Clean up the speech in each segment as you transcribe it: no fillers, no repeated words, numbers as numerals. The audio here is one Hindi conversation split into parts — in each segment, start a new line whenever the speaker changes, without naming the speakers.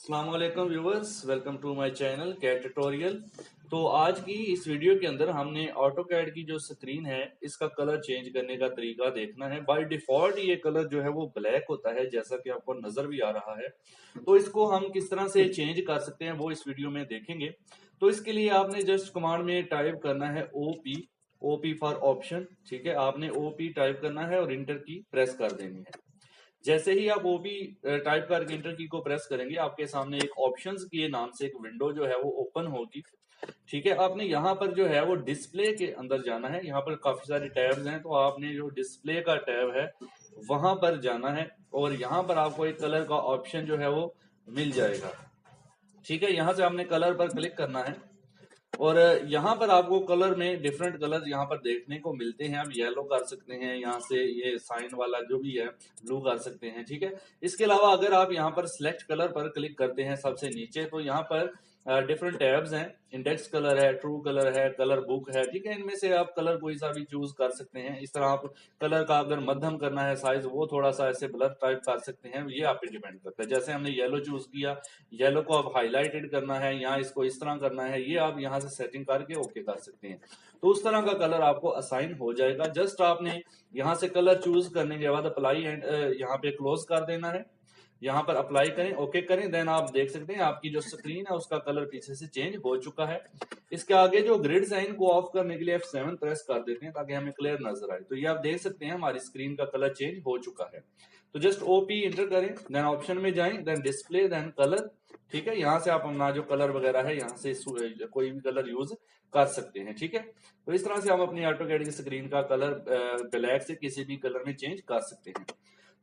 अस्सलाम वालेकुम viewers, welcome to my channel cat tutorial. तो आज की इस वीडियो के अंदर हमने ऑटोकैड की जो स्क्रीन है इसका कलर चेंज करने का तरीका देखना है। बाय डिफॉल्ट ये कलर जो है वो ब्लैक होता है, जैसा कि आपको नजर भी आ रहा है। तो इसको हम किस तरह से चेंज कर सकते हैं वो इस वीडियो में देखेंगे। तो इसके लिए आपने जस्ट कमांड में टाइप करना है ओपी फॉर ऑप्शन। ठीक है, आपने ओपी टाइप करना है और इंटर की प्रेस कर देनी है। जैसे ही आप ओपी टाइप करके इंटर की को प्रेस करेंगे, आपके सामने एक ऑप्शंस के नाम से एक विंडो जो है वो ओपन होगी। ठीक है, आपने यहाँ पर जो है वो डिस्प्ले के अंदर जाना है। यहाँ पर काफी सारे टैब्स हैं, तो आपने जो डिस्प्ले का टैब है वहां पर जाना है और यहाँ पर आपको एक कलर का ऑप्शन जो है वो मिल जाएगा। ठीक है, यहाँ से आपने कलर पर क्लिक करना है और यहाँ पर आपको कलर में डिफरेंट कलर यहाँ पर देखने को मिलते हैं। आप येलो कर सकते हैं, यहाँ से ये साइन वाला जो भी है ब्लू कर सकते हैं। ठीक है, इसके अलावा अगर आप यहाँ पर सिलेक्ट कलर पर क्लिक करते हैं सबसे नीचे, तो यहाँ पर डिफरेंट टैब्स हैं। इंडेक्स कलर है, ट्रू कलर है, कलर बुक है। ठीक है, इनमें से आप कलर कोई सा भी चूज कर सकते हैं। इस तरह आप कलर का अगर मध्यम करना है साइज, वो थोड़ा सा ऐसे ब्लर टाइप कर सकते हैं। ये आप पे डिपेंड करता है। जैसे हमने येलो चूज किया, येलो को आप हाईलाइटेड करना है, यहाँ इसको इस तरह करना है, ये आप यहाँ से सेटिंग करके ओके कर सकते हैं। तो उस तरह का कलर आपको असाइन हो जाएगा। जस्ट आपने यहाँ से कलर चूज करने के बाद अप्लाई एंड यहाँ पे क्लोज कर देना है। यहाँ पर अप्लाई करें, ओके करें, देन आप देख सकते हैं आपकी जो स्क्रीन है उसका कलर पीछे से चेंज हो चुका है। इसके आगे जो ग्रिड साइन को ऑफ करने के लिए F7 प्रेस कर देते हैं ताकि हमें क्लियर नजर आए। तो ये आप देख सकते हैं हमारी स्क्रीन का कलर चेंज हो चुका है। तो जस्ट ओपी इंटर करें, देन ऑप्शन में जाएं, देन डिस्प्ले, देन कलर। ठीक है, यहाँ से आप अपना जो कलर वगैरह है यहाँ से कोई भी कलर यूज कर सकते हैं। ठीक है, तो इस तरह से हम अपनी ऑटोकैड की स्क्रीन का कलर ब्लैक से किसी भी कलर में चेंज कर सकते हैं।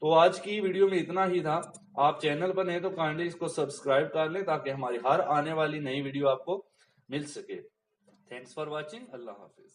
तो आज की वीडियो में इतना ही था। आप चैनल पर नए तो काइंडली इसको सब्सक्राइब कर लें ताकि हमारी हर आने वाली नई वीडियो आपको मिल सके। Thanks for watching. Allah Hafiz.